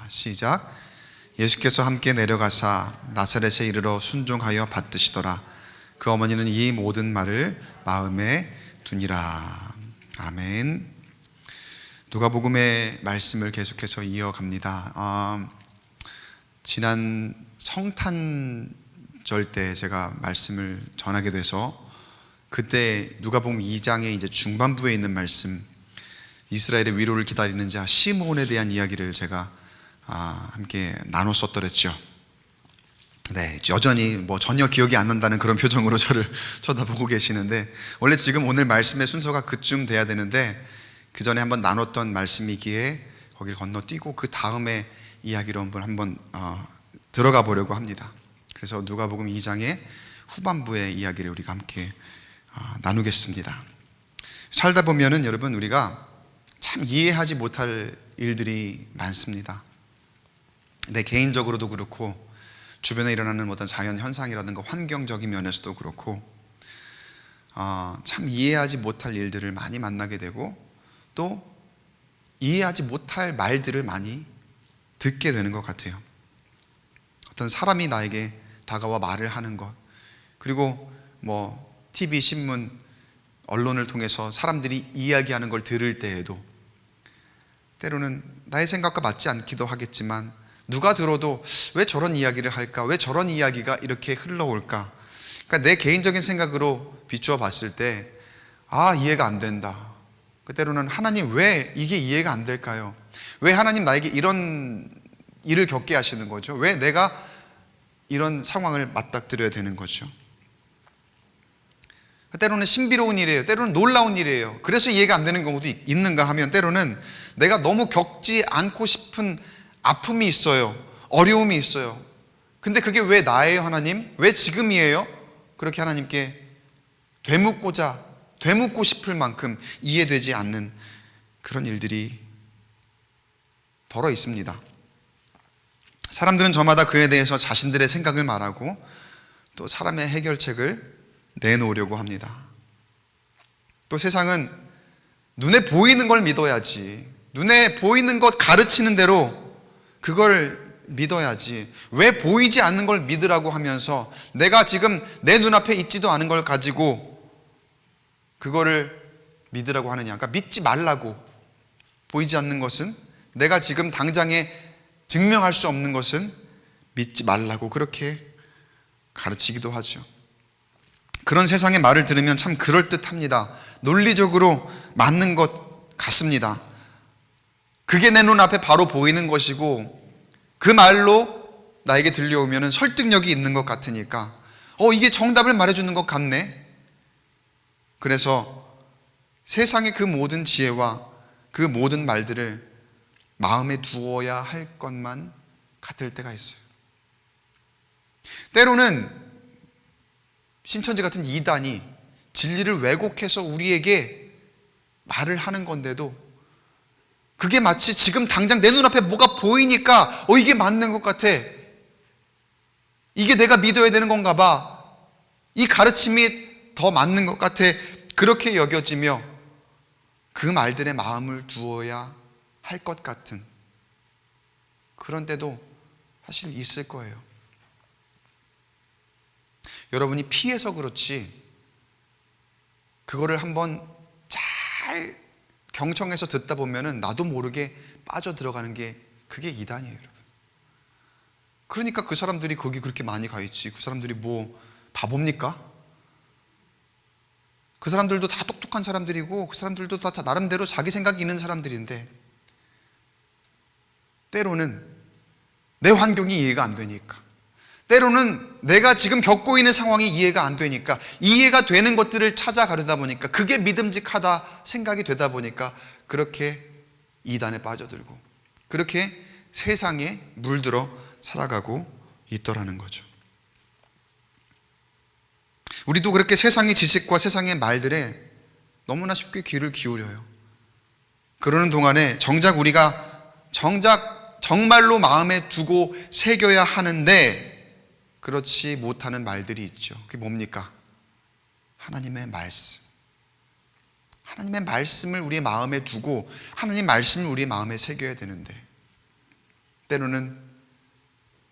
시작. 예수께서 함께 내려가사 나사렛에 이르러 순종하여 받드시더라. 그 어머니는 이 모든 말을 마음에 두니라. 아멘. 누가복음의 말씀을 계속해서 이어갑니다. 지난 성탄절 때 제가 말씀을 전하게 돼서 그때 누가복음 2장의 이제 중반부에 있는 말씀, 이스라엘의 위로를 기다리는 자 시므온에 대한 이야기를 제가 함께 나눴었더랬죠. 네, 여전히 전혀 기억이 안 난다는 그런 표정으로 저를 쳐다보고 계시는데, 원래 지금 오늘 말씀의 순서가 그쯤 돼야 되는데 그 전에 한번 나눴던 말씀이기에 거기를 건너뛰고 그 다음에 이야기로 한번 들어가 보려고 합니다. 그래서 누가복음 2장의 후반부의 이야기를 우리가 함께 나누겠습니다. 살다 보면은 여러분, 우리가 참 이해하지 못할 일들이 많습니다. 내 개인적으로도 그렇고 주변에 일어나는 어떤 자연 현상이라든가 환경적인 면에서도 그렇고 참 이해하지 못할 일들을 많이 만나게 되고, 또 이해하지 못할 말들을 많이 듣게 되는 것 같아요. 어떤 사람이 나에게 다가와 말을 하는 것, 그리고 TV, 신문, 언론을 통해서 사람들이 이야기하는 걸 들을 때에도 때로는 나의 생각과 맞지 않기도 하겠지만, 누가 들어도 왜 저런 이야기를 할까? 왜 저런 이야기가 이렇게 흘러올까? 그러니까 내 개인적인 생각으로 비추어 봤을 때 이해가 안 된다. 때로는 하나님 왜 이게 이해가 안 될까요? 왜 하나님 나에게 이런 일을 겪게 하시는 거죠? 왜 내가 이런 상황을 맞닥뜨려야 되는 거죠? 때로는 신비로운 일이에요. 때로는 놀라운 일이에요. 그래서 이해가 안 되는 경우도 있는가 하면, 때로는 내가 너무 겪지 않고 싶은 아픔이 있어요. 어려움이 있어요. 근데 그게 왜 나예요, 하나님? 왜 지금이에요? 그렇게 하나님께 되묻고 싶을 만큼 이해되지 않는 그런 일들이 덜어 있습니다. 사람들은 저마다 그에 대해서 자신들의 생각을 말하고 또 사람의 해결책을 내놓으려고 합니다. 또 세상은 눈에 보이는 걸 믿어야지, 눈에 보이는 것 가르치는 대로 그걸 믿어야지, 왜 보이지 않는 걸 믿으라고 하면서 내가 지금 내 눈앞에 있지도 않은 걸 가지고 그거를 믿으라고 하느냐. 그러니까 믿지 말라고. 보이지 않는 것은, 내가 지금 당장에 증명할 수 없는 것은 믿지 말라고 그렇게 가르치기도 하죠. 그런 세상의 말을 들으면 참 그럴듯합니다. 논리적으로 맞는 것 같습니다. 그게 내 눈앞에 바로 보이는 것이고 그 말로 나에게 들려오면 설득력이 있는 것 같으니까 이게 정답을 말해주는 것 같네. 그래서 세상의 그 모든 지혜와 그 모든 말들을 마음에 두어야 할 것만 같을 때가 있어요. 때로는 신천지 같은 이단이 진리를 왜곡해서 우리에게 말을 하는 건데도 그게 마치 지금 당장 내 눈앞에 뭐가 보이니까 이게 맞는 것 같아, 이게 내가 믿어야 되는 건가 봐, 이 가르침이 더 맞는 것 같아, 그렇게 여겨지며 그 말들의 마음을 두어야 할 것 같은 그런 때도 사실 있을 거예요. 여러분이 피해서 그렇지 그거를 한번 잘 경청해서 듣다 보면은 나도 모르게 빠져들어가는 게 그게 이단이에요, 여러분. 그러니까 그 사람들이 거기 그렇게 많이 가 있지. 그 사람들이 바보입니까? 그 사람들도 다 똑똑한 사람들이고 그 사람들도 다 나름대로 자기 생각이 있는 사람들인데, 때로는 내 환경이 이해가 안 되니까, 때로는 내가 지금 겪고 있는 상황이 이해가 안 되니까, 이해가 되는 것들을 찾아가려다 보니까 그게 믿음직하다 생각이 되다 보니까 그렇게 이단에 빠져들고 그렇게 세상에 물들어 살아가고 있더라는 거죠. 우리도 그렇게 세상의 지식과 세상의 말들에 너무나 쉽게 귀를 기울여요. 그러는 동안에 우리가 정말로 마음에 두고 새겨야 하는데 그렇지 못하는 말들이 있죠. 그게 뭡니까? 하나님의 말씀. 하나님의 말씀을 우리의 마음에 두고 하나님의 말씀을 우리의 마음에 새겨야 되는데, 때로는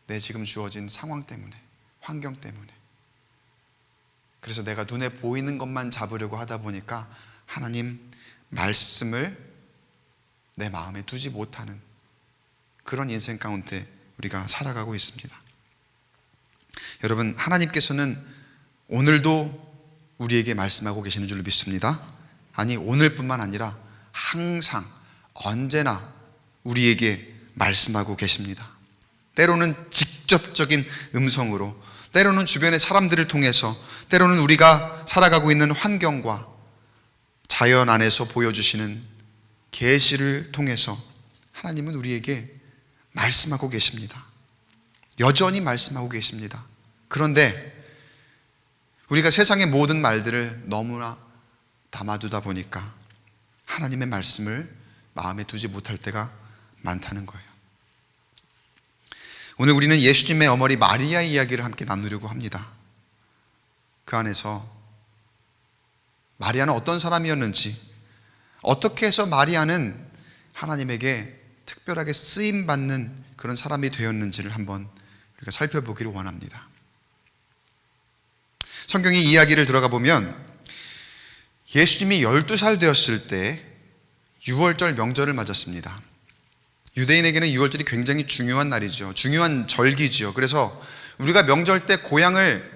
내 지금 주어진 상황 때문에, 환경 때문에. 그래서 내가 눈에 보이는 것만 잡으려고 하다 보니까 하나님 말씀을 내 마음에 두지 못하는 그런 인생 가운데 우리가 살아가고 있습니다. 여러분, 하나님께서는 오늘도 우리에게 말씀하고 계시는 줄로 믿습니다. 아니, 오늘뿐만 아니라 항상 언제나 우리에게 말씀하고 계십니다. 때로는 직접적인 음성으로, 때로는 주변의 사람들을 통해서, 때로는 우리가 살아가고 있는 환경과 자연 안에서 보여주시는 계시를 통해서 하나님은 우리에게 말씀하고 계십니다. 여전히 말씀하고 계십니다. 그런데 우리가 세상의 모든 말들을 너무나 담아두다 보니까 하나님의 말씀을 마음에 두지 못할 때가 많다는 거예요. 오늘 우리는 예수님의 어머니 마리아 이야기를 함께 나누려고 합니다. 그 안에서 마리아는 어떤 사람이었는지, 어떻게 해서 마리아는 하나님에게 특별하게 쓰임받는 그런 사람이 되었는지를 한번 우리가 살펴보기를 원합니다. 성경의 이야기를 들어가 보면 예수님이 12살 되었을 때 6월절 명절을 맞았습니다. 유대인에게는 6월절이 굉장히 중요한 날이죠. 중요한 절기죠. 그래서 우리가 명절 때 고향을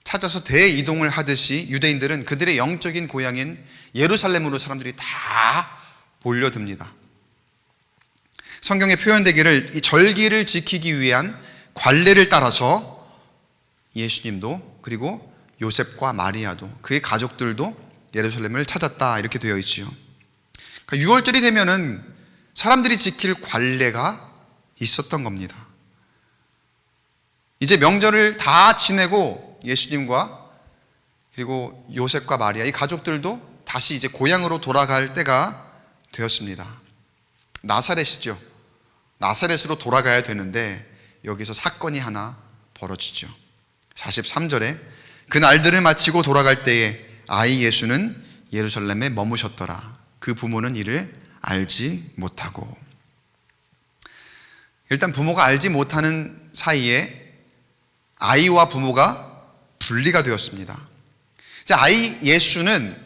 찾아서 대이동을 하듯이 유대인들은 그들의 영적인 고향인 예루살렘으로 사람들이 다 몰려듭니다. 성경에 표현되기를 이 절기를 지키기 위한 관례를 따라서 예수님도, 그리고 요셉과 마리아도, 그의 가족들도 예루살렘을 찾았다, 이렇게 되어 있지요. 그러니까 6월절이 되면은 사람들이 지킬 관례가 있었던 겁니다. 이제 명절을 다 지내고 예수님과 그리고 요셉과 마리아, 이 가족들도 다시 이제 고향으로 돌아갈 때가 되었습니다. 나사렛이죠. 나사렛으로 돌아가야 되는데 여기서 사건이 하나 벌어지죠. 43절에 그 날들을 마치고 돌아갈 때에 아이 예수는 예루살렘에 머무셨더라. 그 부모는 이를 알지 못하고. 일단 부모가 알지 못하는 사이에 아이와 부모가 분리가 되었습니다. 이제 아이 예수는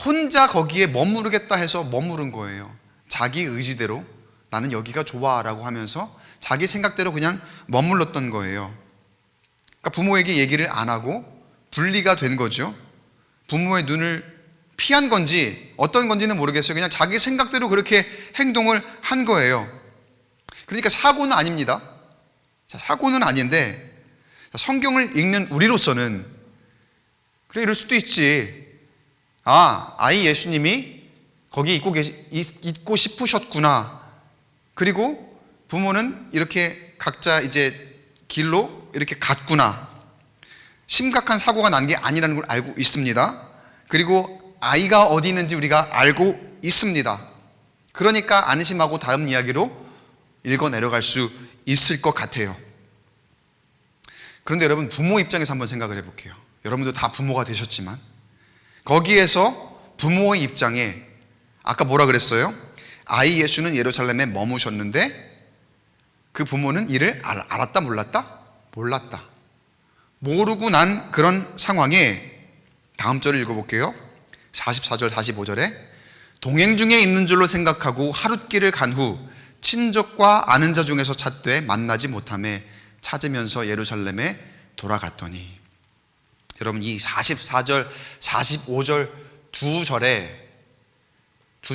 혼자 거기에 머무르겠다 해서 머무른 거예요. 자기 의지대로 나는 여기가 좋아라고 하면서 자기 생각대로 그냥 머물렀던 거예요. 그러니까 부모에게 얘기를 안 하고 분리가 된 거죠. 부모의 눈을 피한 건지 어떤 건지는 모르겠어요. 그냥 자기 생각대로 그렇게 행동을 한 거예요. 그러니까 사고는 아닙니다. 자, 사고는 아닌데 성경을 읽는 우리로서는 그래, 이럴 수도 있지. 아이 예수님이 거기 있고 싶으셨구나. 그리고 부모는 이렇게 각자 이제 길로 이렇게 갔구나. 심각한 사고가 난 게 아니라는 걸 알고 있습니다. 그리고 아이가 어디 있는지 우리가 알고 있습니다. 그러니까 안심하고 다음 이야기로 읽어 내려갈 수 있을 것 같아요. 그런데 여러분, 부모 입장에서 한번 생각을 해볼게요. 여러분도 다 부모가 되셨지만 거기에서 부모의 입장에 아까 뭐라 그랬어요? 아이 예수는 예루살렘에 머무셨는데 그 부모는 이를 알았다 몰랐다? 몰랐다. 모르고 난 그런 상황에 다음 절을 읽어볼게요. 44절 45절에 동행 중에 있는 줄로 생각하고 하룻길을 간 후 친족과 아는 자 중에서 찾되 만나지 못하매 찾으면서 예루살렘에 돌아갔더니. 여러분, 이 44절 45절 두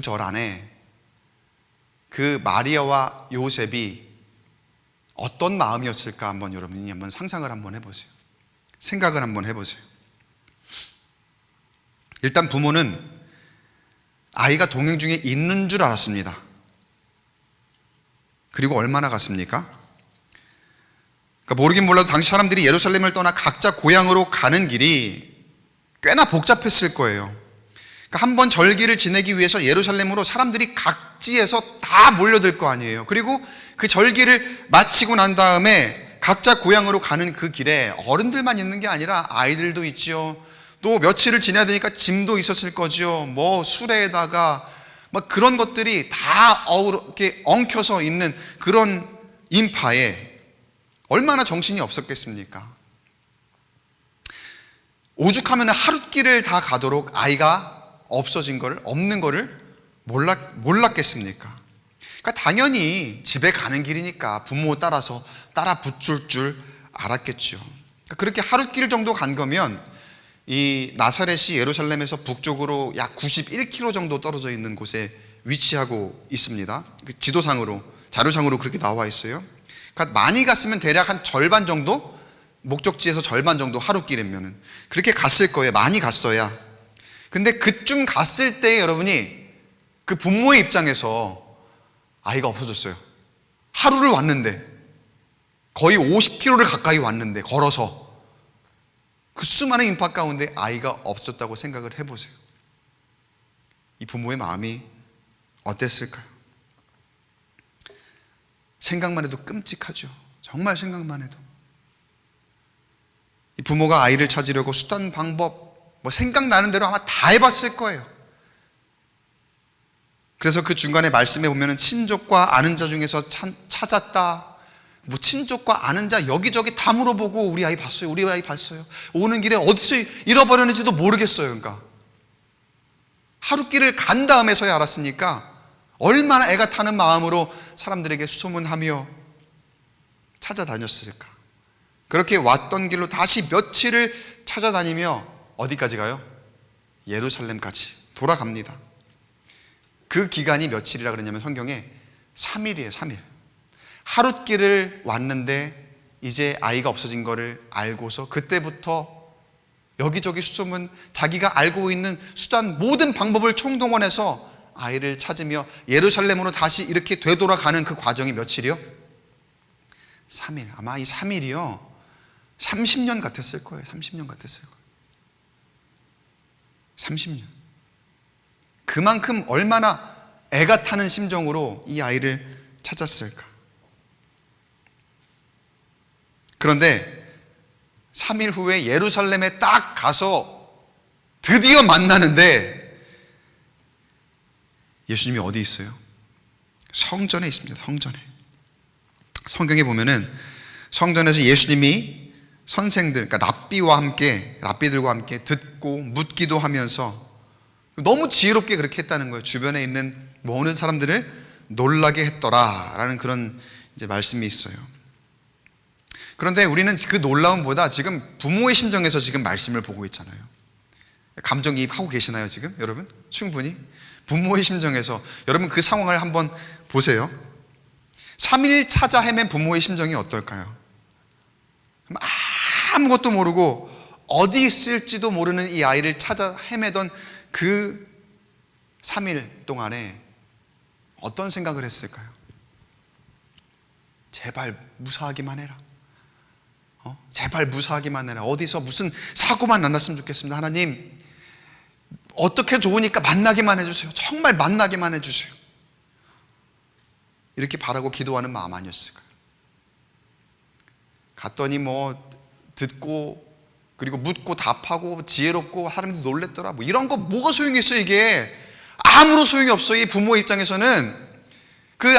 절 안에 그 마리아와 요셉이 어떤 마음이었을까 한번 여러분이 한번 상상을 한번 해보세요. 생각을 한번 해보세요. 일단 부모는 아이가 동행 중에 있는 줄 알았습니다. 그리고 얼마나 갔습니까? 그러니까 모르긴 몰라도 당시 사람들이 예루살렘을 떠나 각자 고향으로 가는 길이 꽤나 복잡했을 거예요. 그러니까 한 번 절기를 지내기 위해서 예루살렘으로 사람들이 각지에서 다 몰려들 거 아니에요. 그리고 그 절기를 마치고 난 다음에 각자 고향으로 가는 그 길에 어른들만 있는 게 아니라 아이들도 있지요. 또 며칠을 지내야 되니까 짐도 있었을 거지요. 뭐 수레에다가 막 그런 것들이 다 이렇게 엉켜서 있는 그런 인파에 얼마나 정신이 없었겠습니까? 오죽하면 하룻길을 다 가도록 아이가 없는 거를 몰랐겠습니까? 그러니까 당연히 집에 가는 길이니까 부모 따라서 따라 붙을 줄 알았겠죠. 그렇게 하룻길 정도 간 거면 이 나사렛이 예루살렘에서 북쪽으로 약 91km 정도 떨어져 있는 곳에 위치하고 있습니다. 지도상으로, 자료상으로 그렇게 나와 있어요. 그러니까 많이 갔으면 대략 한 절반 정도, 목적지에서 절반 정도 하룻길이면은 그렇게 갔을 거예요. 많이 갔어야. 근데 그쯤 갔을 때 여러분이 그 부모의 입장에서 아이가 없어졌어요. 하루를 왔는데, 거의 50km를 가까이 왔는데, 걸어서 그 수많은 인파 가운데 아이가 없었다고 생각을 해보세요. 이 부모의 마음이 어땠을까요? 생각만 해도 끔찍하죠. 정말 생각만 해도. 이 부모가 아이를 찾으려고 수단, 방법, 생각나는 대로 아마 다 해봤을 거예요. 그래서 그 중간에 말씀에 보면은 친족과 아는 자 중에서 찾았다. 친족과 아는 자 여기저기 다 물어보고 우리 아이 봤어요. 우리 아이 봤어요. 오는 길에 어디서 잃어버렸는지도 모르겠어요. 그러니까 하룻길을 간 다음에서야 알았으니까 얼마나 애가 타는 마음으로 사람들에게 수소문하며 찾아다녔을까. 그렇게 왔던 길로 다시 며칠을 찾아다니며 어디까지 가요? 예루살렘까지 돌아갑니다. 그 기간이 며칠이라 그러냐면 성경에 3일이에요. 3일. 하룻길을 왔는데 이제 아이가 없어진 거를 알고서 그때부터 여기저기 수소문, 자기가 알고 있는 수단, 모든 방법을 총동원해서 아이를 찾으며 예루살렘으로 다시 이렇게 되돌아가는 그 과정이 며칠이요? 3일. 아마 이 3일이요 30년 같았을 거예요. 30년 같았을 거예요. 30년. 그만큼 얼마나 애가 타는 심정으로 이 아이를 찾았을까. 그런데 3일 후에 예루살렘에 딱 가서 드디어 만나는데 예수님이 어디 있어요? 성전에 있습니다. 성전에. 성경에 보면은 성전에서 예수님이 선생들, 그러니까 랍비들과 함께 듣고 묻기도 하면서 너무 지혜롭게 그렇게 했다는 거예요. 주변에 있는 모든 사람들을 놀라게 했더라라는 그런 이제 말씀이 있어요. 그런데 우리는 그 놀라움보다 지금 부모의 심정에서 지금 말씀을 보고 있잖아요. 감정이입하고 계시나요, 지금 여러분? 충분히 부모의 심정에서 여러분 그 상황을 한번 보세요. 3일 찾아 헤맨 부모의 심정이 어떨까요? 아무것도 모르고 어디 있을지도 모르는 이 아이를 찾아 헤매던 그 3일 동안에 어떤 생각을 했을까요? 제발 무사하기만 해라. 제발 무사하기만 해라. 어디서 무슨 사고만 안 났으면 좋겠습니다. 하나님, 어떻게 좋으니까 만나기만 해주세요. 정말 만나기만 해주세요. 이렇게 바라고 기도하는 마음 아니었을까요? 갔더니 듣고 그리고 묻고 답하고 지혜롭고 하나님도 놀랬더라. 이런 거 뭐가 소용이 있어요? 이게 아무런 소용이 없어요. 이 부모 입장에서는 그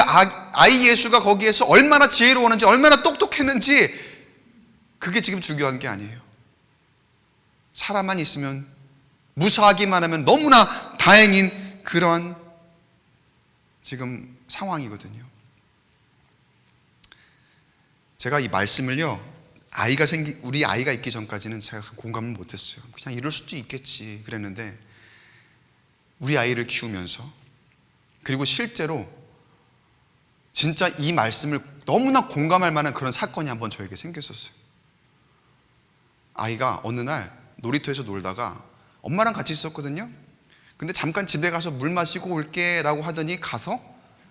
아이 예수가 거기에서 얼마나 지혜로웠는지 얼마나 똑똑했는지 그게 지금 중요한 게 아니에요. 사람만 있으면 무사하기만 하면 너무나 다행인 그런 지금 상황이거든요. 제가 이 말씀을요, 우리 아이가 있기 전까지는 제가 공감을 못했어요. 그냥 이럴 수도 있겠지 그랬는데 우리 아이를 키우면서 그리고 실제로 진짜 이 말씀을 너무나 공감할 만한 그런 사건이 한번 저에게 생겼었어요. 아이가 어느 날 놀이터에서 놀다가 엄마랑 같이 있었거든요. 근데 잠깐 집에 가서 물 마시고 올게 라고 하더니 가서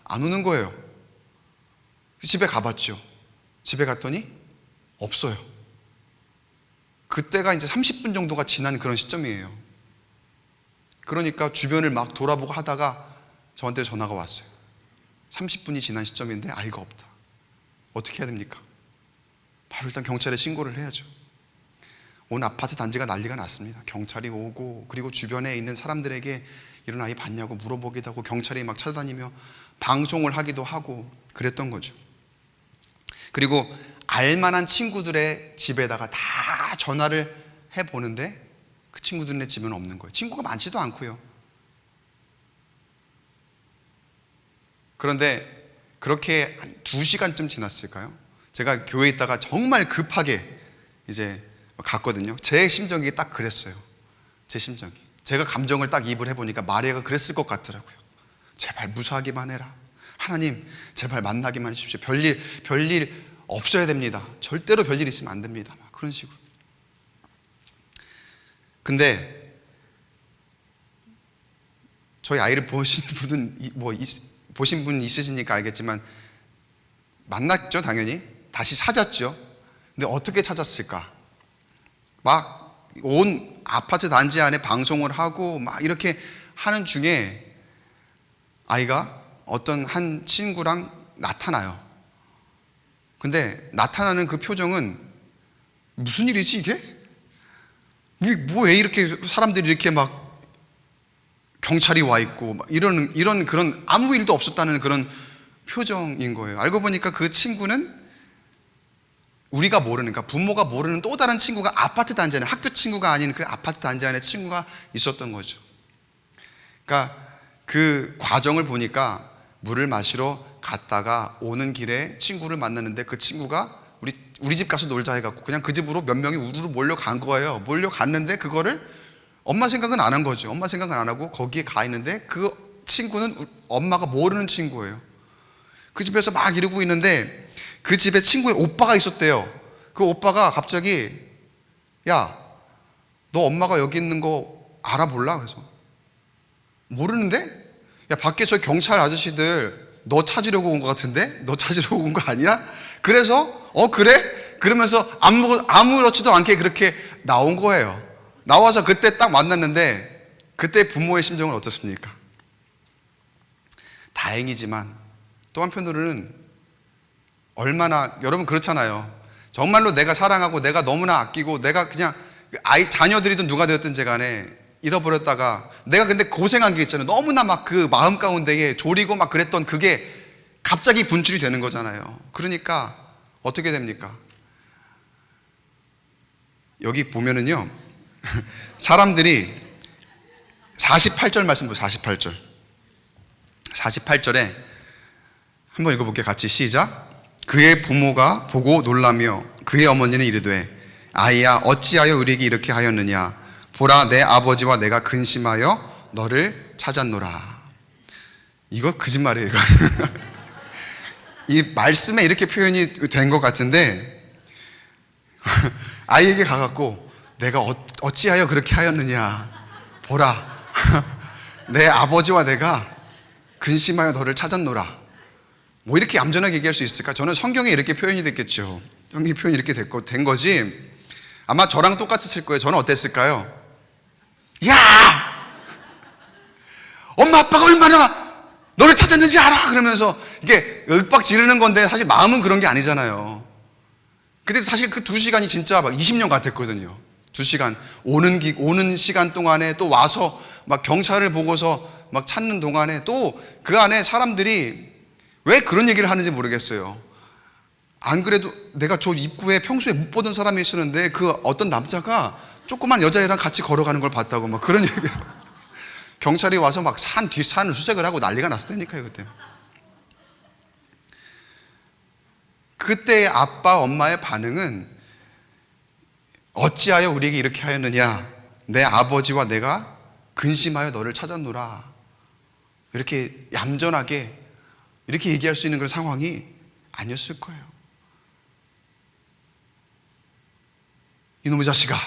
안 오는 거예요. 집에 가봤죠. 집에 갔더니 없어요. 그때가 이제 30분 정도가 지난 그런 시점이에요. 그러니까 주변을 막 돌아보고 하다가 저한테 전화가 왔어요. 30분이 지난 시점인데 아이가 없다. 어떻게 해야 됩니까? 바로 일단 경찰에 신고를 해야죠. 온 아파트 단지가 난리가 났습니다. 경찰이 오고 그리고 주변에 있는 사람들에게 이런 아이 봤냐고 물어보기도 하고 경찰이 막 찾아다니며 방송을 하기도 하고 그랬던 거죠. 그리고 알만한 친구들의 집에다가 다 전화를 해보는데 그 친구들의 집에는 없는 거예요. 친구가 많지도 않고요. 그런데 그렇게 한 2시간쯤 지났을까요? 제가 교회에 있다가 정말 급하게 이제 갔거든요. 제 심정이 딱 그랬어요. 제 심정이. 제가 감정을 딱 입을 해보니까 마리아가 그랬을 것 같더라고요. 제발 무사하기만 해라. 하나님, 제발 만나기만 해주십시오. 별일 없어야 됩니다. 절대로 별일 있으면 안 됩니다. 막 그런 식으로. 근데 저희 아이를 보신 분 있으시니까 알겠지만 만났죠, 당연히. 다시 찾았죠. 근데 어떻게 찾았을까? 막 온 아파트 단지 안에 방송을 하고 막 이렇게 하는 중에 아이가 어떤 한 친구랑 나타나요. 근데 나타나는 그 표정은 무슨 일이지 이게? 왜 이렇게 사람들이 이렇게 막 경찰이 와 있고 막 이런 그런 아무 일도 없었다는 그런 표정인 거예요. 알고 보니까 그 친구는 우리가 모르는, 그러니까 부모가 모르는 또 다른 친구가 아파트 단지 안에, 학교 친구가 아닌 그 아파트 단지 안에 친구가 있었던 거죠. 그러니까 그 과정을 보니까 물을 마시러 갔다가 오는 길에 친구를 만났는데 그 친구가 우리 집 가서 놀자 해갖고 그냥 그 집으로 몇 명이 우르르 몰려간 거예요. 몰려갔는데 그거를 엄마 생각은 안 한 거죠. 엄마 생각은 안 하고 거기에 가 있는데 그 친구는 엄마가 모르는 친구예요. 그 집에서 막 이러고 있는데 그 집에 친구의 오빠가 있었대요. 그 오빠가 갑자기 야, 너 엄마가 여기 있는 거 알아볼라? 그래서 모르는데? 야, 밖에 저 경찰 아저씨들 너 찾으려고 온 거 같은데? 너 찾으려고 온 거 아니야? 그래서 그래? 그러면서 아무렇지도 않게 그렇게 나온 거예요. 나와서 그때 딱 만났는데 그때 부모의 심정은 어떻습니까? 다행이지만 또 한편으로는 얼마나, 여러분 그렇잖아요. 정말로 내가 사랑하고 내가 너무나 아끼고 내가 그냥 자녀들이든 누가 되었든지 간에 잃어버렸다가 내가 근데 고생한 게 있잖아요. 너무나 막 그 마음 가운데에 졸이고 막 그랬던 그게 갑자기 분출이 되는 거잖아요. 그러니까 어떻게 됩니까? 여기 보면은요 사람들이 48절 말씀 보세요. 48절에 한번 읽어볼게요. 같이 시작. 그의 부모가 보고 놀라며 그의 어머니는 이르되 아이야 어찌하여 우리에게 이렇게 하였느냐. 보라 내 아버지와 내가 근심하여 너를 찾았노라. 이거 거짓말이에요. 이거. 이 말씀에 이렇게 표현이 된 것 같은데 아이에게 가갖고 내가 어찌하여 그렇게 하였느냐. 보라 내 아버지와 내가 근심하여 너를 찾았노라. 뭐 이렇게 얌전하게 얘기할 수 있을까? 저는 성경에 이렇게 표현이 됐겠죠. 성경에 표현이 이렇게 된 거지. 아마 저랑 똑같았을 거예요. 저는 어땠을까요? 야! 엄마 아빠가 얼마나 너를 찾았는지 알아! 그러면서 이게 윽박 지르는 건데 사실 마음은 그런 게 아니잖아요. 근데 사실 그 2시간이 진짜 막 20년 같았거든요. 2시간. 오는 시간 동안에 또 와서 막 경찰을 보고서 막 찾는 동안에 또 그 안에 사람들이 왜 그런 얘기를 하는지 모르겠어요. 안 그래도 내가 저 입구에 평소에 못 보던 사람이 있었는데 그 어떤 남자가 조그만 여자애랑 같이 걸어가는 걸 봤다고 막 그런 얘기를. 경찰이 와서 막 뒷산을 수색을 하고 난리가 났었다니까요, 그때. 그때 아빠, 엄마의 반응은 어찌하여 우리에게 이렇게 하였느냐. 내 아버지와 내가 근심하여 너를 찾았노라. 이렇게 얌전하게 이렇게 얘기할 수 있는 그런 상황이 아니었을 거예요. 이놈의 자식아,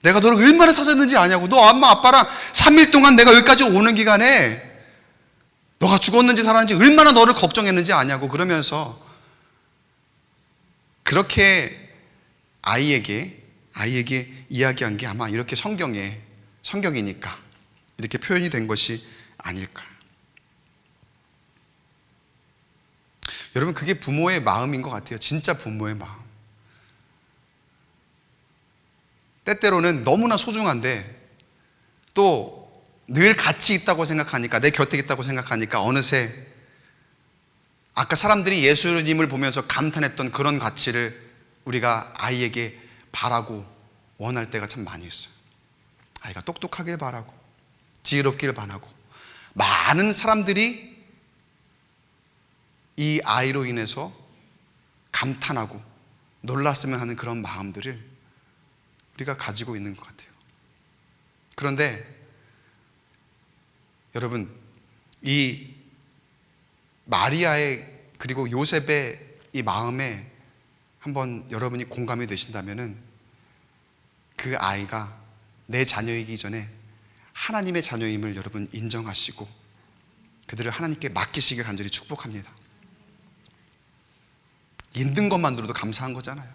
내가 너를 얼마나 찾았는지 아냐고. 너 엄마 아빠랑 3일 동안 내가 여기까지 오는 기간에 너가 죽었는지 살았는지 얼마나 너를 걱정했는지 아냐고. 그러면서 그렇게 아이에게 이야기한 게 아마 이렇게 성경이니까 이렇게 표현이 된 것이 아닐까. 여러분 그게 부모의 마음인 것 같아요. 진짜 부모의 마음. 때때로는 너무나 소중한데 또 늘 같이 있다고 생각하니까, 내 곁에 있다고 생각하니까 어느새 아까 사람들이 예수님을 보면서 감탄했던 그런 가치를 우리가 아이에게 바라고 원할 때가 참 많이 있어요. 아이가 똑똑하길 바라고, 지혜롭기를 바라고, 많은 사람들이 이 아이로 인해서 감탄하고 놀랐으면 하는 그런 마음들을 우리가 가지고 있는 것 같아요. 그런데 여러분, 이 마리아의 그리고 요셉의 이 마음에 한번 여러분이 공감이 되신다면은, 그 아이가 내 자녀이기 전에 하나님의 자녀임을 여러분 인정하시고 그들을 하나님께 맡기시길 간절히 축복합니다. 있는 것만으로도 감사한 거잖아요.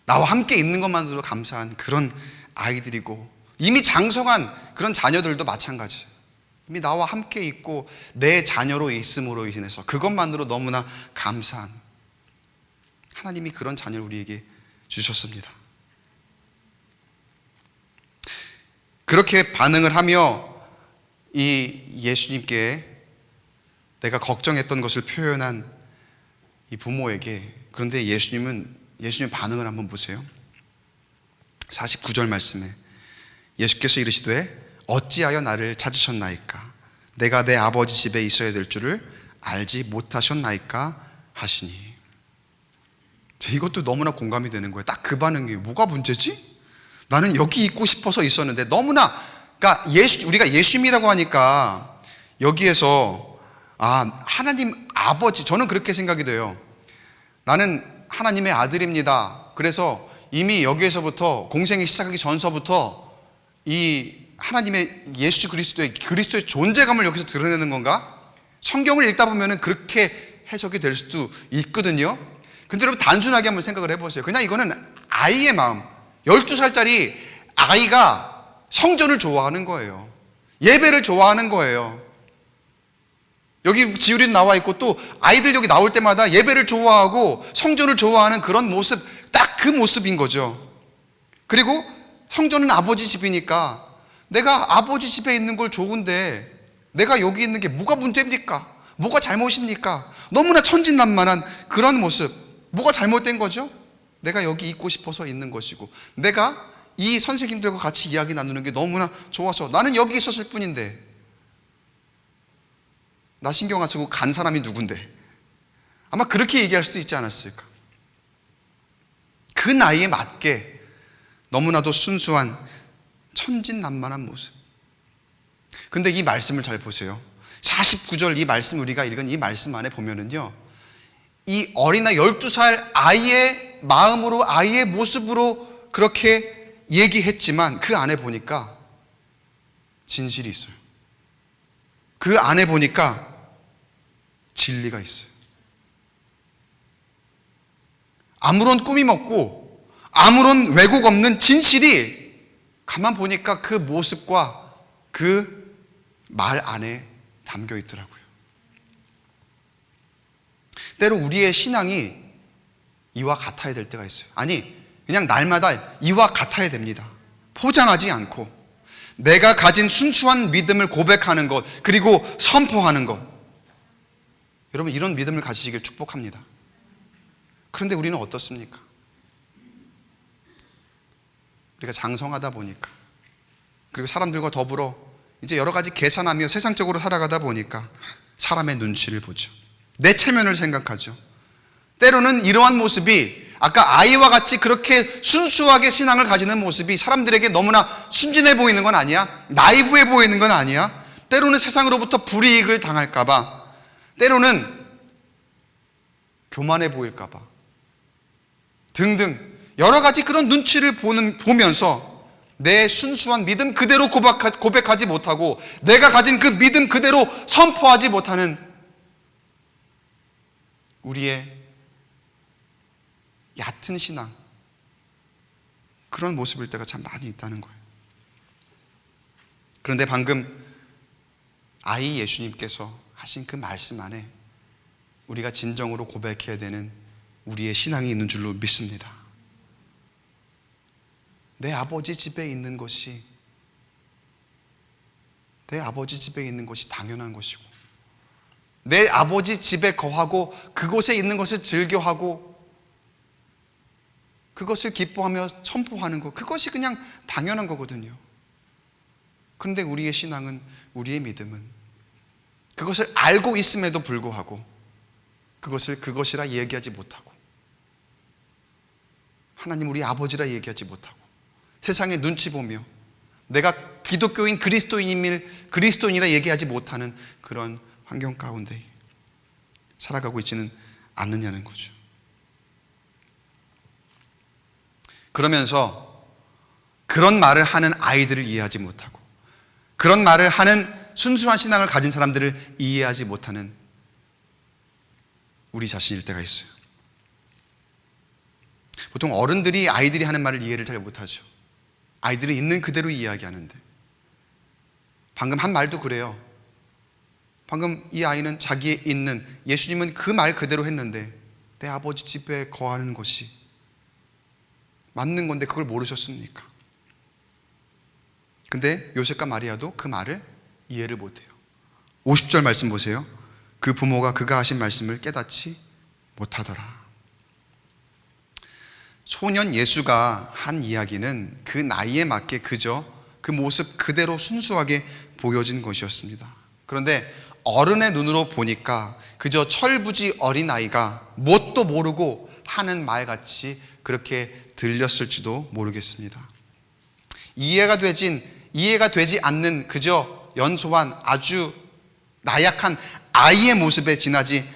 나와 함께 있는 것만으로도 감사한 그런 아이들이고, 이미 장성한 그런 자녀들도 마찬가지예요. 이미 나와 함께 있고 내 자녀로 있음으로 인해서 그것만으로 너무나 감사한, 하나님이 그런 자녀를 우리에게 주셨습니다. 그렇게 반응을 하며 이 예수님께 내가 걱정했던 것을 표현한 이 부모에게, 그런데 예수님 반응을 한번 보세요. 49절 말씀에 예수께서 이르시되 어찌하여 나를 찾으셨나이까? 내가 내 아버지 집에 있어야 될 줄을 알지 못하셨나이까? 하시니. 이것도 너무나 공감이 되는 거예요. 딱 그 반응이 뭐가 문제지? 나는 여기 있고 싶어서 있었는데, 너무나, 그러니까 우리가 예수님이라고 하니까 여기에서 하나님 아버지, 저는 그렇게 생각이 돼요. 나는 하나님의 아들입니다. 그래서 이미 여기에서부터 공생이 시작하기 전서부터 이 하나님의 예수 그리스도의 존재감을 여기서 드러내는 건가? 성경을 읽다 보면은 그렇게 해석이 될 수도 있거든요. 근데 여러분, 단순하게 한번 생각을 해보세요. 그냥 이거는 아이의 마음, 12살짜리 아이가 성전을 좋아하는 거예요. 예배를 좋아하는 거예요. 여기 지우린 나와 있고, 또 아이들 여기 나올 때마다 예배를 좋아하고 성전을 좋아하는 그런 모습, 딱 그 모습인 거죠. 그리고 성전은 아버지 집이니까 내가 아버지 집에 있는 걸 좋은데 내가 여기 있는 게 뭐가 문제입니까? 뭐가 잘못입니까? 너무나 천진난만한 그런 모습, 뭐가 잘못된 거죠? 내가 여기 있고 싶어서 있는 것이고, 내가 이 선생님들과 같이 이야기 나누는 게 너무나 좋아서 나는 여기 있었을 뿐인데, 나 신경 안 쓰고 간 사람이 누군데? 아마 그렇게 얘기할 수도 있지 않았을까? 그 나이에 맞게 너무나도 순수한 천진난만한 모습. 근데 이 말씀을 잘 보세요. 49절 이 말씀, 우리가 읽은 이 말씀 안에 보면은요, 이 어린아이 12살 아이의 마음으로, 아이의 모습으로 그렇게 얘기했지만 그 안에 보니까 진실이 있어요. 그 안에 보니까 진리가 있어요. 아무런 꾸밈 없고 아무런 왜곡 없는 진실이 가만 보니까 그 모습과 그 말 안에 담겨 있더라고요. 때로 우리의 신앙이 이와 같아야 될 때가 있어요. 아니, 그냥 날마다 이와 같아야 됩니다. 포장하지 않고 내가 가진 순수한 믿음을 고백하는 것, 그리고 선포하는 것. 여러분, 이런 믿음을 가지시길 축복합니다. 그런데 우리는 어떻습니까? 우리가 장성하다 보니까, 그리고 사람들과 더불어 이제 여러 가지 계산하며 세상적으로 살아가다 보니까 사람의 눈치를 보죠. 내 체면을 생각하죠. 때로는 이러한 모습이, 아까 아이와 같이 그렇게 순수하게 신앙을 가지는 모습이 사람들에게 너무나 순진해 보이는 건 아니야? 나이브해 보이는 건 아니야? 때로는 세상으로부터 불이익을 당할까봐, 때로는 교만해 보일까봐 등등 여러 가지 그런 눈치를 보면서 내 순수한 믿음 그대로 고백하지 못하고 내가 가진 그 믿음 그대로 선포하지 못하는 우리의 얕은 신앙, 그런 모습일 때가 참 많이 있다는 거예요. 그런데 방금 아이 예수님께서 하신 그 말씀 안에 우리가 진정으로 고백해야 되는 우리의 신앙이 있는 줄로 믿습니다. 내 아버지 집에 있는 것이 내 아버지 집에 있는 것이 당연한 것이고, 내 아버지 집에 거하고 그곳에 있는 것을 즐겨하고 그것을 기뻐하며 선포하는 것, 그것이 그냥 당연한 거거든요. 그런데 우리의 신앙은, 우리의 믿음은 그것을 알고 있음에도 불구하고 그것을 그것이라 얘기하지 못하고, 하나님 우리 아버지라 얘기하지 못하고, 세상의 눈치 보며 내가 기독교인 그리스도인이라 얘기하지 못하는 그런 환경 가운데 살아가고 있지는 않느냐는 거죠. 그러면서 그런 말을 하는 아이들을 이해하지 못하고, 그런 말을 하는 순수한 신앙을 가진 사람들을 이해하지 못하는 우리 자신일 때가 있어요. 보통 어른들이 아이들이 하는 말을 이해를 잘 못하죠. 아이들이 있는 그대로 이야기하는데, 방금 한 말도 그래요. 방금 이 아이는 자기의 있는, 예수님은 그 말 그대로 했는데 내 아버지 집에 거하는 것이 맞는 건데 그걸 모르셨습니까? 근데 요셉과 마리아도 그 말을 이해를 못해요. 50절 말씀 보세요. 그 부모가 그가 하신 말씀을 깨닫지 못하더라. 소년 예수가 한 이야기는 그 나이에 맞게 그저 그 모습 그대로 순수하게 보여진 것이었습니다. 그런데 어른의 눈으로 보니까 그저 철부지 어린아이가 뭣도 모르고 하는 말같이 그렇게 들렸을지도 모르겠습니다. 이해가 되지 않는 그저 연소한 아주 나약한 아이의 모습에 지나지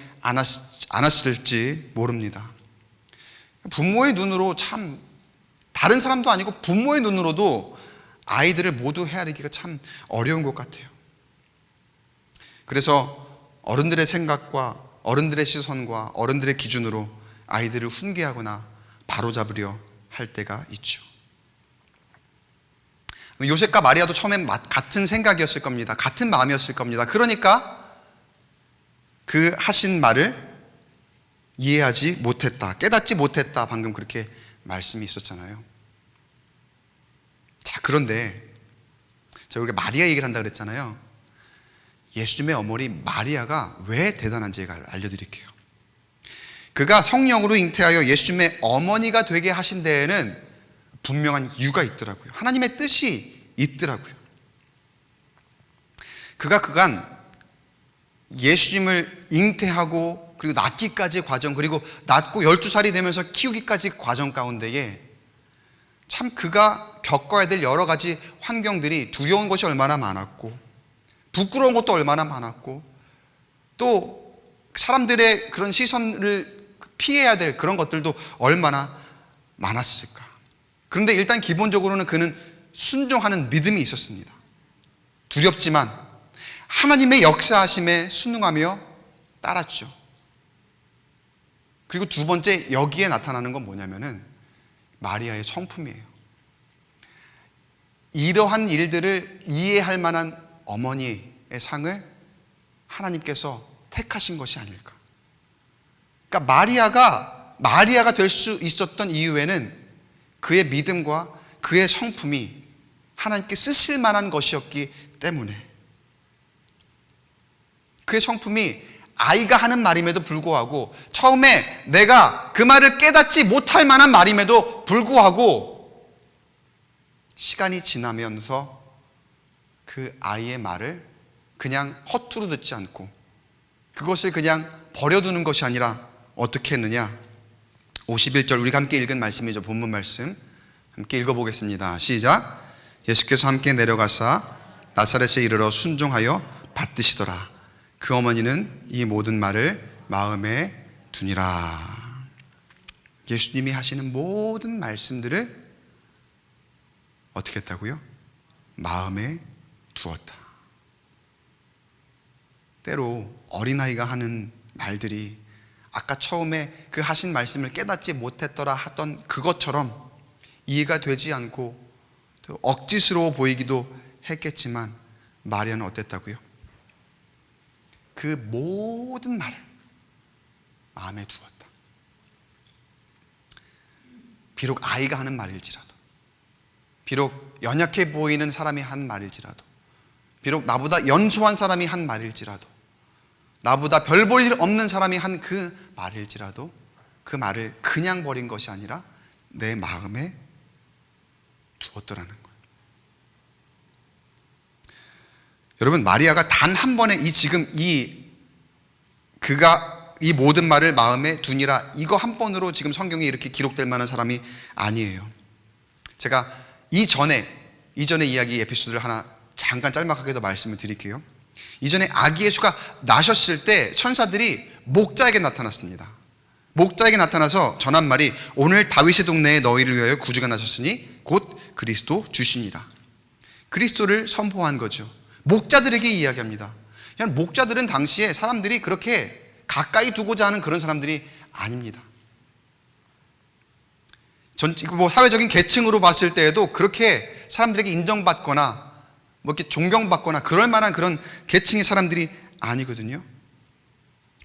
않았을지 모릅니다. 부모의 눈으로, 참 다른 사람도 아니고 부모의 눈으로도 아이들을 모두 헤아리기가 참 어려운 것 같아요. 그래서 어른들의 생각과 어른들의 시선과 어른들의 기준으로 아이들을 훈계하거나 바로잡으려 할 때가 있죠. 요셉과 마리아도 처음엔 같은 생각이었을 겁니다. 같은 마음이었을 겁니다. 그러니까 그 하신 말을 이해하지 못했다, 깨닫지 못했다, 방금 그렇게 말씀이 있었잖아요. 자, 그런데 제가 우리가 마리아 얘기를 한다 그랬잖아요. 예수님의 어머니 마리아가 왜 대단한지 알려드릴게요. 그가 성령으로 잉태하여 예수님의 어머니가 되게 하신 데에는 분명한 이유가 있더라고요. 하나님의 뜻이 있더라고요. 그가 그간 예수님을 잉태하고 그리고 낳기까지 과정, 그리고 낳고 12살이 되면서 키우기까지 과정 가운데에 참 그가 겪어야 될 여러 가지 환경들이, 두려운 것이 얼마나 많았고 부끄러운 것도 얼마나 많았고 또 사람들의 그런 시선을 피해야 될 그런 것들도 얼마나 많았을까. 그런데 일단 기본적으로는 그는 순종하는 믿음이 있었습니다. 두렵지만 하나님의 역사하심에 순응하며 따랐죠. 그리고 두 번째, 여기에 나타나는 건 뭐냐면은 마리아의 성품이에요. 이러한 일들을 이해할 만한 어머니의 상을 하나님께서 택하신 것이 아닐까. 그러니까 마리아가 될 수 있었던 이유에는 그의 믿음과 그의 성품이 하나님께 쓰실 만한 것이었기 때문에, 그의 성품이 아이가 하는 말임에도 불구하고, 처음에 내가 그 말을 깨닫지 못할 만한 말임에도 불구하고 시간이 지나면서 그 아이의 말을 그냥 허투루 듣지 않고 그것을 그냥 버려두는 것이 아니라 어떻게 했느냐. 51절 우리가 함께 읽은 말씀이죠. 본문 말씀 함께 읽어보겠습니다. 시작. 예수께서 함께 내려가사 나사렛에 이르러 순종하여 받드시더라. 그 어머니는 이 모든 말을 마음에 두니라. 예수님이 하시는 모든 말씀들을 어떻게 했다고요? 마음에 두었다. 때로 어린아이가 하는 말들이 아까 처음에 그 하신 말씀을 깨닫지 못했더라 하던 그것처럼 이해가 되지 않고 또 억지스러워 보이기도 했겠지만, 마리아는 어땠다고요? 그 모든 말을 마음에 두었다. 비록 아이가 하는 말일지라도, 비록 연약해 보이는 사람이 한 말일지라도, 비록 나보다 연소한 사람이 한 말일지라도, 나보다 별 볼 일 없는 사람이 한 그 말일지라도 그 말을 그냥 버린 것이 아니라 내 마음에 두었더라는 거예요. 여러분, 마리아가 단 한 번에 그가 이 모든 말을 마음에 두니라, 이거 한 번으로 지금 성경에 이렇게 기록될 만한 사람이 아니에요. 제가 이전의 이야기 에피소드를 하나 잠깐 짤막하게 더 말씀을 드릴게요. 이전에 아기 예수가 나셨을 때 천사들이 목자에게 나타났습니다. 목자에게 나타나서 전한 말이 오늘 다윗의 동네에 너희를 위하여 구주가 나셨으니 곧 그리스도 주시니라. 그리스도를 선포한 거죠. 목자들에게 이야기합니다. 그냥 목자들은 당시에 사람들이 그렇게 가까이 두고자 하는 그런 사람들이 아닙니다. 사회적인 계층으로 봤을 때에도 그렇게 사람들에게 인정받거나 이렇게 존경받거나 그럴 만한 그런 계층의 사람들이 아니거든요.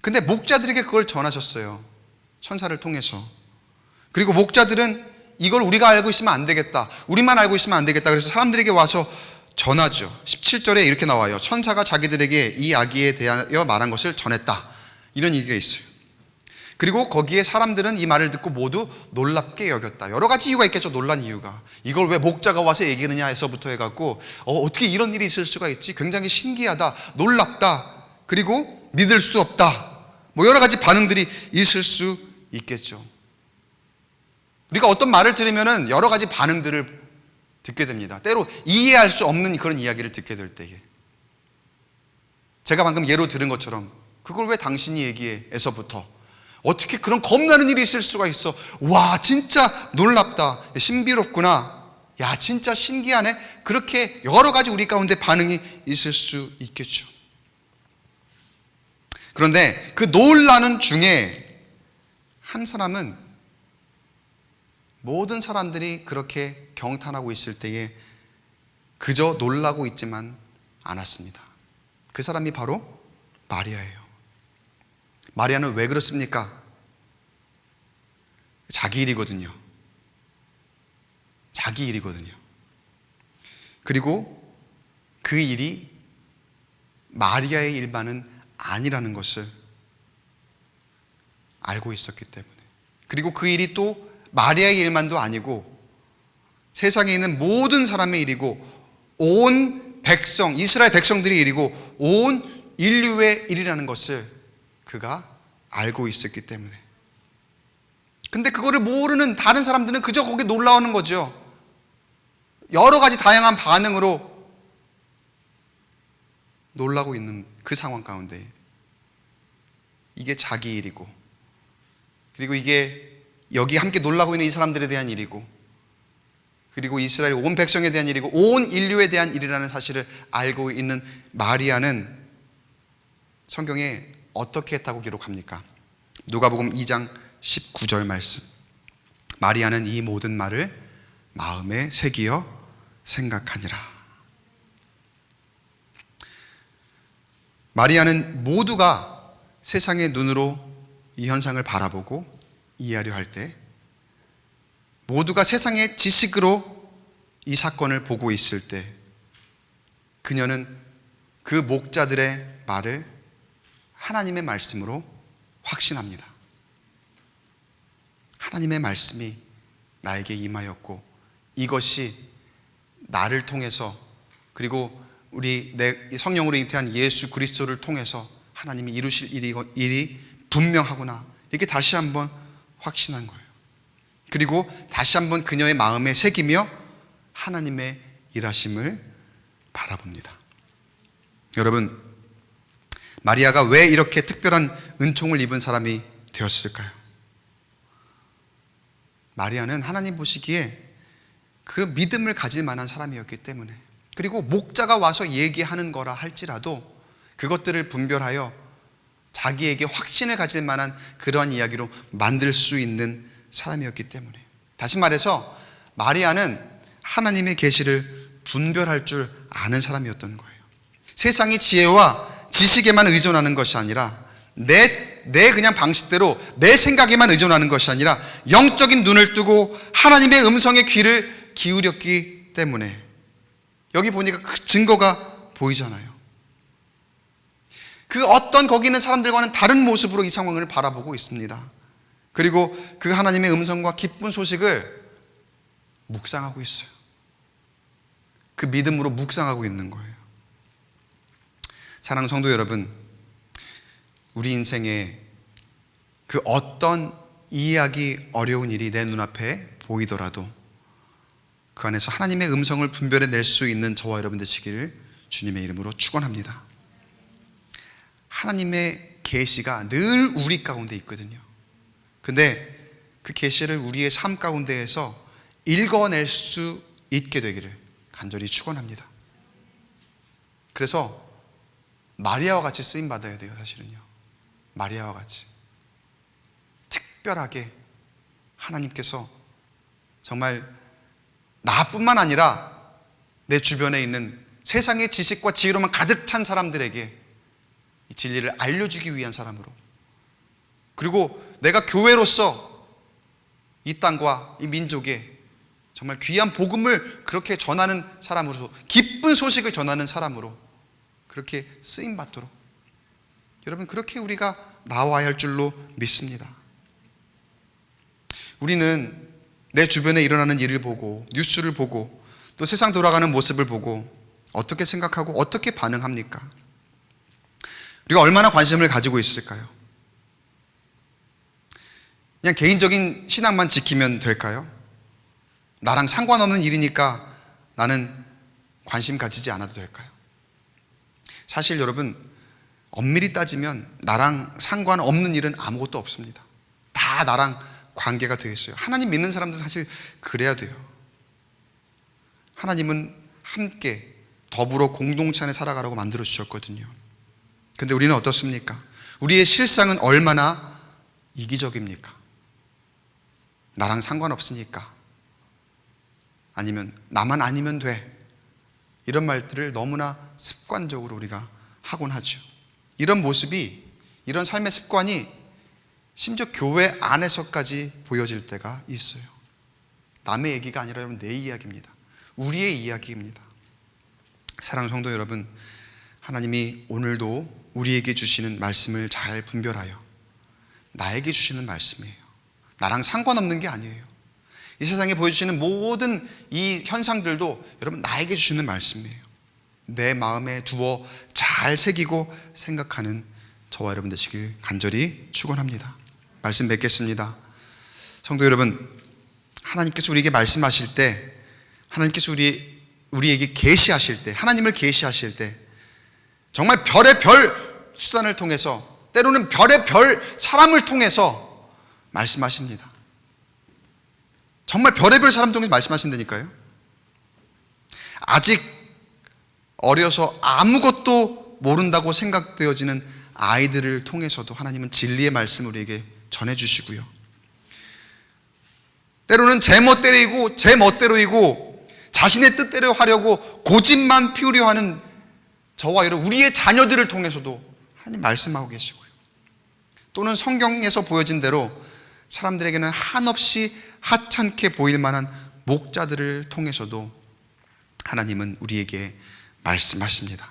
근데 목자들에게 그걸 전하셨어요. 천사를 통해서. 그리고 목자들은 이걸 우리가 알고 있으면 안 되겠다, 우리만 알고 있으면 안 되겠다, 그래서 사람들에게 와서 전하죠. 17절에 이렇게 나와요. 천사가 자기들에게 이 아기에 대하여 말한 것을 전했다, 이런 얘기가 있어요. 그리고 거기에 사람들은 이 말을 듣고 모두 놀랍게 여겼다. 여러 가지 이유가 있겠죠. 놀란 이유가. 이걸 왜 목자가 와서 얘기하느냐 해서부터 해갖고 어떻게 이런 일이 있을 수가 있지? 굉장히 신기하다, 놀랍다, 그리고 믿을 수 없다, 여러 가지 반응들이 있을 수 있겠죠. 우리가 어떤 말을 들으면 여러 가지 반응들을 듣게 됩니다. 때로 이해할 수 없는 그런 이야기를 듣게 될 때에, 제가 방금 예로 들은 것처럼 그걸 왜 당신이 얘기해?에서부터 어떻게 그런 겁나는 일이 있을 수가 있어? 와, 진짜 놀랍다, 신비롭구나, 야, 진짜 신기하네, 그렇게 여러 가지 우리 가운데 반응이 있을 수 있겠죠. 그런데 그 놀라는 중에 한 사람은 모든 사람들이 그렇게 경탄하고 있을 때에 그저 놀라고 있지만 않았습니다. 그 사람이 바로 마리아예요. 마리아는 왜 그렇습니까? 자기 일이거든요. 자기 일이거든요. 그리고 그 일이 마리아의 일만은 아니라는 것을 알고 있었기 때문에, 그리고 그 일이 또 마리아의 일만도 아니고 세상에 있는 모든 사람의 일이고 온 백성, 이스라엘 백성들의 일이고 온 인류의 일이라는 것을 그가 알고 있었기 때문에. 근데 그거를 모르는 다른 사람들은 그저 거기에 놀라우는 거죠. 여러 가지 다양한 반응으로 놀라고 있는 그 상황 가운데 이게 자기 일이고, 그리고 이게 여기 함께 놀라고 있는 이 사람들에 대한 일이고, 그리고 이스라엘 온 백성에 대한 일이고 온 인류에 대한 일이라는 사실을 알고 있는 마리아는 성경에 어떻게 했다고 기록합니까? 누가복음 2장 19절 말씀. 마리아는 이 모든 말을 마음에 새기어 생각하니라. 마리아는 모두가 세상의 눈으로 이 현상을 바라보고 이해하려 할 때, 모두가 세상의 지식으로 이 사건을 보고 있을 때, 그녀는 그 목자들의 말을 하나님의 말씀으로 확신합니다. 하나님의 말씀이 나에게 임하였고 이것이 나를 통해서, 그리고 내 성령으로 잉태한 예수 그리스도를 통해서 하나님이 이루실 일이 분명하구나, 이렇게 다시 한번 확신한 거예요. 그리고 다시 한번 그녀의 마음에 새기며 하나님의 일하심을 바라봅니다. 여러분, 마리아가 왜 이렇게 특별한 은총을 입은 사람이 되었을까요? 마리아는 하나님 보시기에 그 믿음을 가질 만한 사람이었기 때문에, 그리고 목자가 와서 얘기하는 거라 할지라도 그것들을 분별하여 자기에게 확신을 가질 만한 그러한 이야기로 만들 수 있는 사람이었기 때문에, 다시 말해서 마리아는 하나님의 계시를 분별할 줄 아는 사람이었던 거예요. 세상의 지혜와 지식에만 의존하는 것이 아니라 내 그냥 방식대로 내 생각에만 의존하는 것이 아니라 영적인 눈을 뜨고 하나님의 음성의 귀를 기울였기 때문에, 여기 보니까 그 증거가 보이잖아요. 그 어떤 거기 있는 사람들과는 다른 모습으로 이 상황을 바라보고 있습니다. 그리고 그 하나님의 음성과 기쁜 소식을 묵상하고 있어요. 그 믿음으로 묵상하고 있는 거예요. 사랑하는 성도 여러분, 우리 인생에 그 어떤 이해하기 어려운 일이 내 눈앞에 보이더라도 그 안에서 하나님의 음성을 분별해낼 수 있는 저와 여러분 되시기를 주님의 이름으로 축원합니다. 하나님의 계시가 늘 우리 가운데 있거든요. 근데 그 계시를 우리의 삶 가운데에서 읽어낼 수 있게 되기를 간절히 축원합니다. 그래서 마리아와 같이 쓰임 받아야 돼요. 사실은요, 마리아와 같이 특별하게 하나님께서 정말 나뿐만 아니라 내 주변에 있는 세상의 지식과 지혜로만 가득 찬 사람들에게 이 진리를 알려주기 위한 사람으로, 그리고 내가 교회로서 이 땅과 이 민족에 정말 귀한 복음을 그렇게 전하는 사람으로서, 기쁜 소식을 전하는 사람으로 그렇게 쓰임받도록, 여러분, 그렇게 우리가 나와야 할 줄로 믿습니다. 우리는 내 주변에 일어나는 일을 보고, 뉴스를 보고, 또 세상 돌아가는 모습을 보고 어떻게 생각하고 어떻게 반응합니까? 우리가 얼마나 관심을 가지고 있을까요? 그냥 개인적인 신앙만 지키면 될까요? 나랑 상관없는 일이니까 나는 관심 가지지 않아도 될까요? 사실 여러분, 엄밀히 따지면 나랑 상관없는 일은 아무것도 없습니다. 다 나랑 관계가 되어 있어요. 하나님 믿는 사람들은 사실 그래야 돼요. 하나님은 함께 더불어 공동체 안에 살아가라고 만들어 주셨거든요. 근데 우리는 어떻습니까? 우리의 실상은 얼마나 이기적입니까? 나랑 상관없으니까, 아니면 나만 아니면 돼, 이런 말들을 너무나 습관적으로 우리가 하곤 하죠. 이런 모습이, 이런 삶의 습관이 심지어 교회 안에서까지 보여질 때가 있어요. 남의 얘기가 아니라 여러분, 내 이야기입니다. 우리의 이야기입니다. 사랑하는 성도 여러분, 하나님이 오늘도 우리에게 주시는 말씀을 잘 분별하여 나에게 주시는 말씀이에요. 나랑 상관없는 게 아니에요. 이 세상에 보여주시는 모든 이 현상들도 여러분, 나에게 주시는 말씀이에요. 내 마음에 두어 잘 새기고 생각하는 저와 여러분 되시길 간절히 축원합니다. 말씀 뵙겠습니다. 성도 여러분, 하나님께서 우리에게 말씀하실 때, 하나님께서 우리에게 계시하실 때, 하나님을 계시하실 때 정말 별의 별 수단을 통해서, 때로는 별의 별 사람을 통해서 말씀하십니다. 정말 별의 별 사람 통해서 말씀하신다니까요. 아직 어려서 아무것도 모른다고 생각되어지는 아이들을 통해서도 하나님은 진리의 말씀을 우리에게 전해주시고요, 때로는 제 멋대로이고 자신의 뜻대로 하려고 고집만 피우려 하는 저와 여러분, 우리의 자녀들을 통해서도 하나님 말씀하고 계시고요, 또는 성경에서 보여진 대로 사람들에게는 한없이 하찮게 보일 만한 목자들을 통해서도 하나님은 우리에게 말씀하십니다.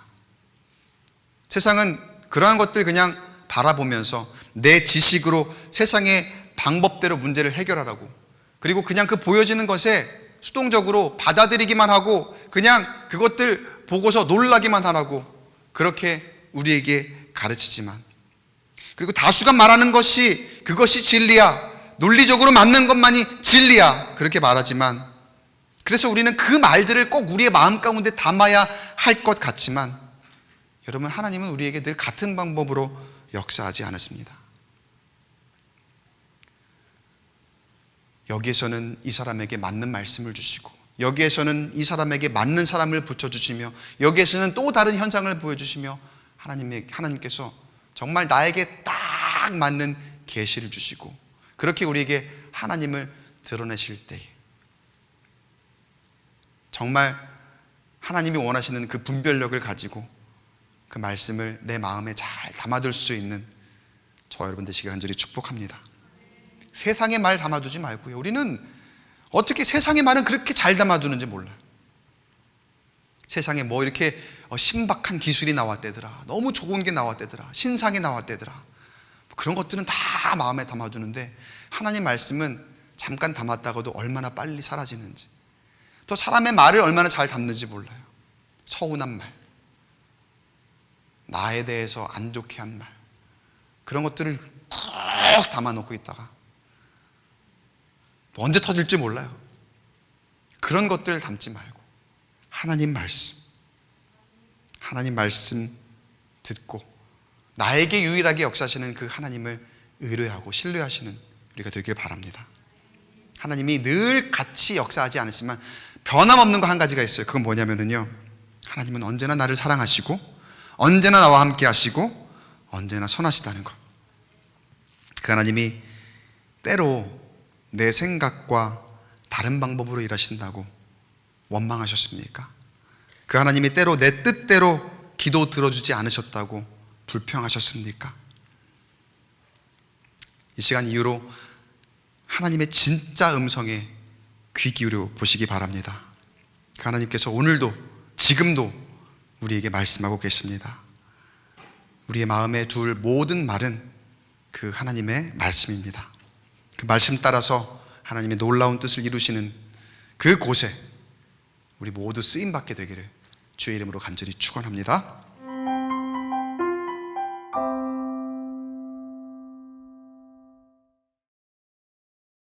세상은 그러한 것들 그냥 바라보면서 내 지식으로 세상의 방법대로 문제를 해결하라고, 그리고 그냥 그 보여지는 것에 수동적으로 받아들이기만 하고 그냥 그것들 보고서 놀라기만 하라고 그렇게 우리에게 가르치지만, 그리고 다수가 말하는 것이 그것이 진리야, 논리적으로 맞는 것만이 진리야, 그렇게 말하지만, 그래서 우리는 그 말들을 꼭 우리의 마음 가운데 담아야 할 것 같지만, 여러분, 하나님은 우리에게 늘 같은 방법으로 역사하지 않았습니다. 여기에서는 이 사람에게 맞는 말씀을 주시고, 여기에서는 이 사람에게 맞는 사람을 붙여주시며, 여기에서는 또 다른 현상을 보여주시며, 하나님께서 정말 나에게 딱 맞는 계시를 주시고, 그렇게 우리에게 하나님을 드러내실 때 정말 하나님이 원하시는 그 분별력을 가지고 그 말씀을 내 마음에 잘 담아둘 수 있는 저와 여러분 되시길 간절히 축복합니다. 세상의 말 담아두지 말고요, 우리는 어떻게 세상의 말은 그렇게 잘 담아두는지 몰라요. 세상에 뭐 이렇게 신박한 기술이 나왔대더라, 너무 좋은 게 나왔대더라, 신상이 나왔대더라. 그런 것들은 다 마음에 담아두는데 하나님 말씀은 잠깐 담았다가도 얼마나 빨리 사라지는지, 또 사람의 말을 얼마나 잘 담는지 몰라요. 서운한 말, 나에 대해서 안 좋게 한 말, 그런 것들을 꼭 담아놓고 있다가 언제 터질지 몰라요. 그런 것들을 담지 말고 하나님 말씀 듣고 나에게 유일하게 역사하시는 그 하나님을 의뢰하고 신뢰하시는 우리가 되길 바랍니다. 하나님이 늘 같이 역사하지 않으시지만 변함없는 거 한 가지가 있어요. 그건 뭐냐면요, 하나님은 언제나 나를 사랑하시고 언제나 나와 함께 하시고 언제나 선하시다는 것. 그 하나님이 때로 내 생각과 다른 방법으로 일하신다고 원망하셨습니까? 그 하나님이 때로 내 뜻대로 기도 들어주지 않으셨다고 불평하셨습니까? 이 시간 이후로 하나님의 진짜 음성에 귀 기울여 보시기 바랍니다. 그 하나님께서 오늘도 지금도 우리에게 말씀하고 계십니다. 우리의 마음에 둘 모든 말은 그 하나님의 말씀입니다. 그 말씀 따라서 하나님의 놀라운 뜻을 이루시는 그 곳에 우리 모두 쓰임받게 되기를 주의 이름으로 간절히 축원합니다.